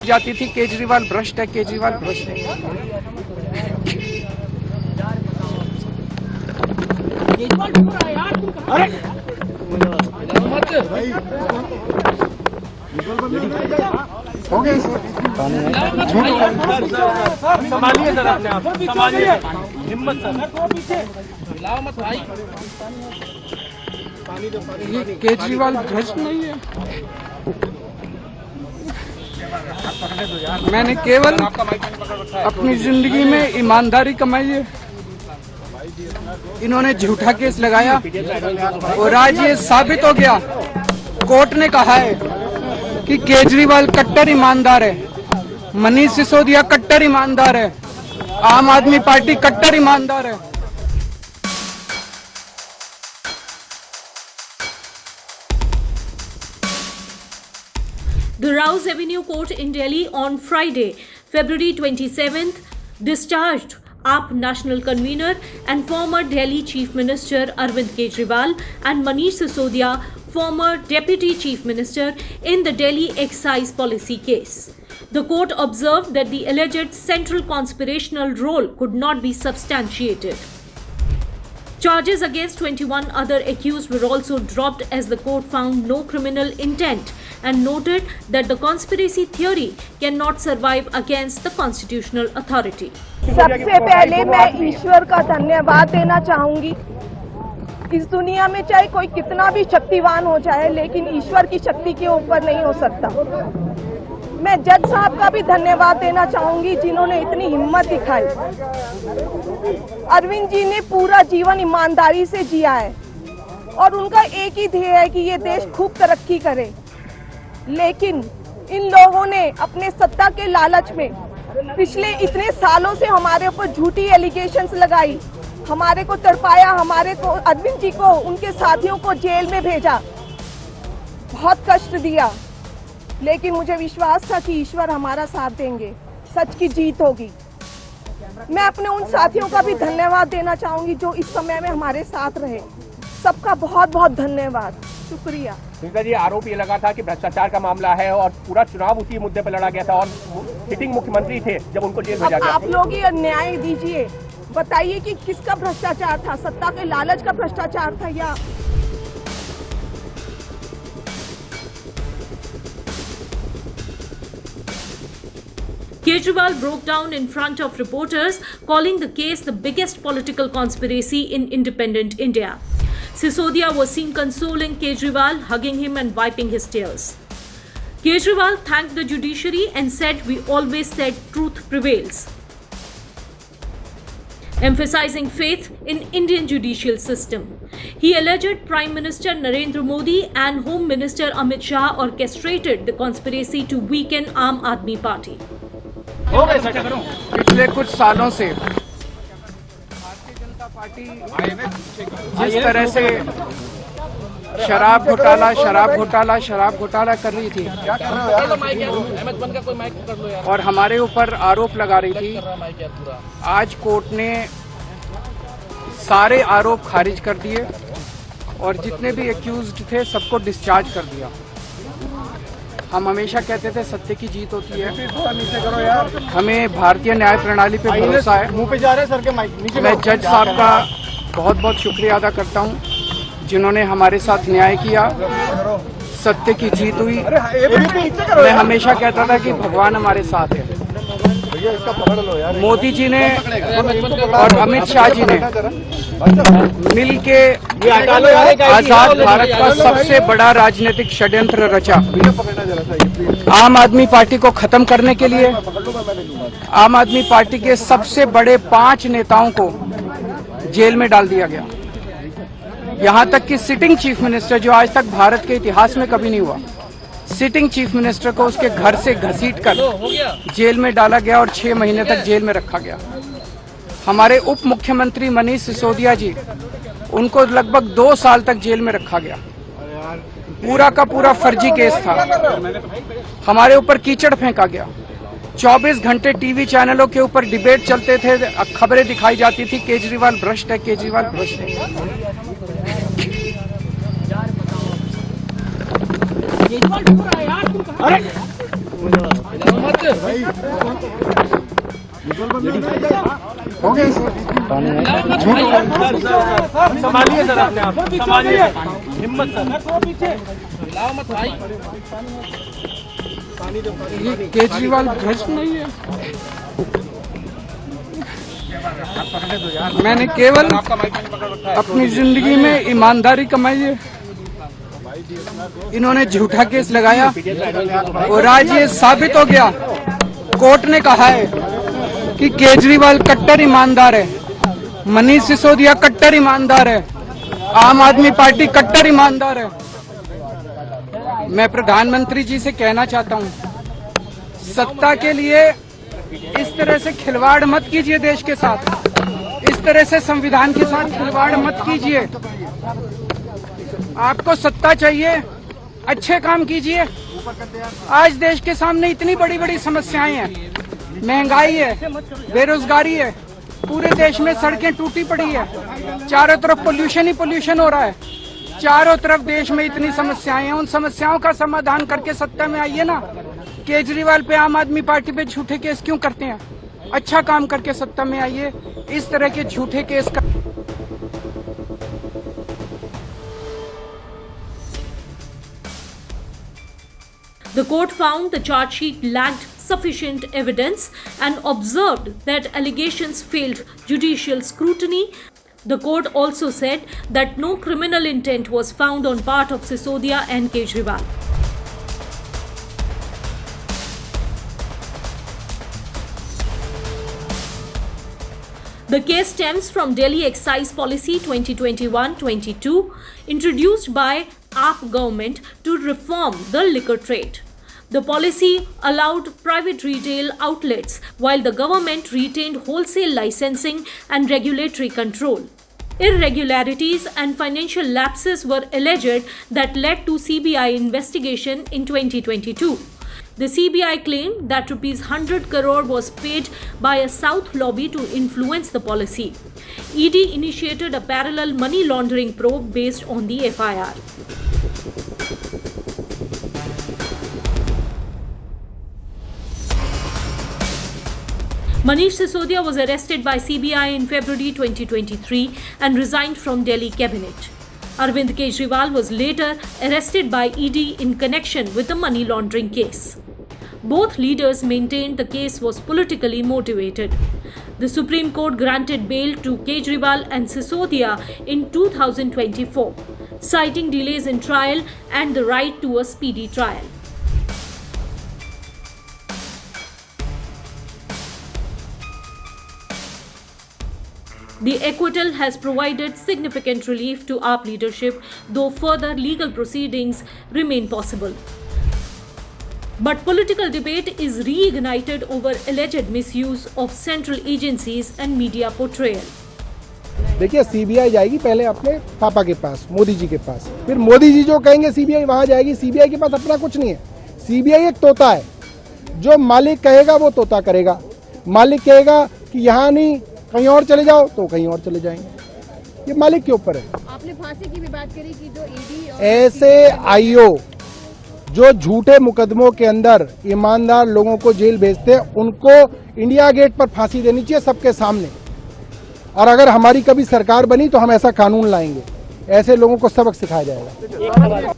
जाती थी केजरीवाल भ्रष्ट है, केजरीवाल भ्रष्ट है। हो गए संभालिए सर, अपने आप संभालिए, हिम्मत सर, हिलाओ मत भाई। ये केजरीवाल भ्रष्ट नहीं है। मैंने केवल अपनी जिंदगी में ईमानदारी कमाई है। इन्होंने झूठा केस लगाया और आज ये साबित हो गया। कोर्ट ने कहा है कि केजरीवाल कट्टर ईमानदार है, मनीष सिसोदिया कट्टर ईमानदार है, आम आदमी पार्टी कट्टर ईमानदार है। The Rouse Avenue Court in Delhi on Friday, February 27th, discharged AAP National Convener and former Delhi Chief Minister Arvind Kejriwal and Manish Sisodia, former Deputy Chief Minister, in the Delhi excise policy case. The court observed that the alleged central conspiratorial role could not be substantiated. Charges against 21 other accused were also dropped as the court found no criminal intent and noted that the conspiracy theory cannot survive against the constitutional authority. सबसे पहले मैं ईश्वर का धन्यवाद देना चाहूंगी। इस दुनिया में चाहे कोई कितना भी शक्तिवान हो जाए, लेकिन ईश्वर की शक्ति के ऊपर नहीं हो सकता। मैं जज साहब का भी धन्यवाद देना चाहूंगी जिन्होंने इतनी हिम्मत दिखाई। अरविंद जी ने पूरा जीवन ईमानदारी से जिया है और उनका एक ही ध्येय है कि ये देश खूब तरक्की करे, लेकिन इन लोगों ने अपने सत्ता के लालच में पिछले इतने सालों से हमारे ऊपर झूठी एलिगेशंस लगाई, हमारे को तड़पाया, हमारे को, अरविंद जी को, उनके साथियों को जेल में भेजा, बहुत कष्ट दिया। लेकिन मुझे विश्वास था कि ईश्वर हमारा साथ देंगे, सच की जीत होगी। मैं अपने उन साथियों का भी धन्यवाद देना चाहूंगी जो इस समय में हमारे साथ रहे। सबका बहुत बहुत धन्यवाद, शुक्रिया। सुनीता जी, आरोप ये लगा था कि भ्रष्टाचार का मामला है और पूरा चुनाव उसी मुद्दे पर लड़ा गया था और सिटिंग मुख्यमंत्री थे जब उनको जेल भेजा गया। आप लोग ही न्याय दीजिए, बताइए कि किसका भ्रष्टाचार था, सत्ता के लालच का भ्रष्टाचार था या Kejriwal broke down in front of reporters, calling the case the biggest political conspiracy in independent India. Sisodia was seen consoling Kejriwal, hugging him and wiping his tears. Kejriwal thanked the judiciary and said, "We always said truth prevails," emphasizing faith in Indian judicial system. He alleged Prime Minister Narendra Modi and Home Minister Amit Shah orchestrated the conspiracy to weaken Aam Aadmi Party. पिछले कुछ सालों से Bharatiya Janata party जिस तरह से शराब घोटाला कर रही थी और हमारे ऊपर आरोप लगा रही थी, आज कोर्ट ने सारे आरोप खारिज कर दिए और जितने भी एक्यूज्ड थे सबको डिस्चार्ज कर दिया। हम हमेशा कहते थे सत्य की जीत होती है, हमें भारतीय न्याय प्रणाली पे भरोसा है। मैं जज साहब का बहुत बहुत शुक्रिया अदा करता हूं जिन्होंने हमारे साथ न्याय किया, सत्य की जीत हुई। मैं हमेशा कहता था कि भगवान हमारे साथ है। मोदी जी ने और अमित शाह जी ने मिल के आजाद भारत का सबसे बड़ा राजनीतिक षड्यंत्र रचा। आम आदमी पार्टी को खत्म करने के लिए आम आदमी पार्टी के सबसे बड़े 5 नेताओं को जेल में डाल दिया गया। यहां तक कि सिटिंग चीफ मिनिस्टर, जो आज तक भारत के इतिहास में कभी नहीं हुआ, सिटिंग चीफ मिनिस्टर को उसके घर से घसीटकर जेल में डाला गया और 6 महीने तक जेल में रखा गया। हमारे उप मुख्यमंत्री मनीष सिसोदिया जी, उनको लगभग 2 साल तक जेल में रखा गया। पूरा का पूरा फर्जी केस था। हमारे ऊपर कीचड़ फेंका गया। 24 घंटे टीवी चैनलों के ऊपर डिबेट चलते थे, खबरें दिखाई जाती थी केजरीवाल भ्रष्ट है, केजरीवाल भ्रष्ट है। केजरीवाल ढूंढ रहा है यार, तुम कहां? संभालिए सर अपने आप, संभालिए, हिम्मत सर, लाओ मत भाई। ये केजरीवाल भ्रष्ट नहीं है। मैंने केवल अपनी जिंदगी में ईमानदारी कमाई है। इन्होंने झूठा केस लगाया और आज ये साबित हो गया। कोर्ट ने कहा है कि केजरीवाल कट्टर ईमानदार है, मनीष सिसोदिया कट्टर ईमानदार है, आम आदमी पार्टी कट्टर ईमानदार है। मैं प्रधानमंत्री जी से कहना चाहता हूं, सत्ता के लिए इस तरह से खिलवाड़ मत कीजिए देश के साथ, इस तरह से संविधान के साथ खिलवाड़ मत कीजिए। आपको सत्ता चाहिए, अच्छे काम कीजिए। आज देश के सामने इतनी बड़ी बड़ी समस्याएं हैं, महंगाई है, बेरोजगारी है, पूरे देश में सड़कें टूटी पड़ी है, चारों तरफ पोल्यूशन ही पोल्यूशन हो रहा है, चारों तरफ देश में इतनी समस्याएं हैं। उन समस्याओं का समाधान करके सत्ता में आइए ना। केजरीवाल पे, आम आदमी पार्टी पे झूठे केस क्यों करते हैं? अच्छा काम करके सत्ता में आइए। इस तरह के झूठे केस का The court found the charge sheet lacked sufficient evidence and observed that allegations failed judicial scrutiny. The court also said that no criminal intent was found on part of Sisodia and Kejriwal. The case stems from Delhi Excise Policy 2021-22, introduced by AAP government to reform the liquor trade. The policy allowed private retail outlets while the government retained wholesale licensing and regulatory control. Irregularities and financial lapses were alleged that led to CBI investigation in 2022. The CBI claimed that Rs 100 crore was paid by a South lobby to influence the policy. ED initiated a parallel money laundering probe based on the FIR. Manish Sisodia was arrested by CBI in February 2023 and resigned from Delhi cabinet. Arvind Kejriwal was later arrested by ED in connection with the money laundering case. Both leaders maintained the case was politically motivated. The Supreme Court granted bail to Kejriwal and Sisodia in 2024, citing delays in trial and the right to a speedy trial. The acquittal has provided significant relief to AAP leadership, though further legal proceedings remain possible. But political debate is reignited over alleged misuse of central agencies and media portrayal. देखिए CBI जाएगी पहले अपने पापा के पास, मोदी जी के पास, फिर मोदी जी जो कहेंगे सीबीआई वहां जाएगी। सीबीआई के पास अपना कुछ नहीं है। सीबीआई एक तोता है, जो मालिक कहेगा वो तोता करेगा। मालिक कहेगा कि यहाँ नहीं कहीं और चले जाओ तो कहीं और चले जाएंगे। ये मालिक के ऊपर है। आपने फांसी की भी बात करी कि जो ईडी और ऐसे आईओ जो झूठे मुकदमों के अंदर ईमानदार लोगों को जेल भेजते हैं, उनको इंडिया गेट पर फांसी देनी चाहिए सबके सामने। और अगर हमारी कभी सरकार बनी तो हम ऐसा कानून लाएंगे, ऐसे लोगों को सबक सिखाया जाएगा।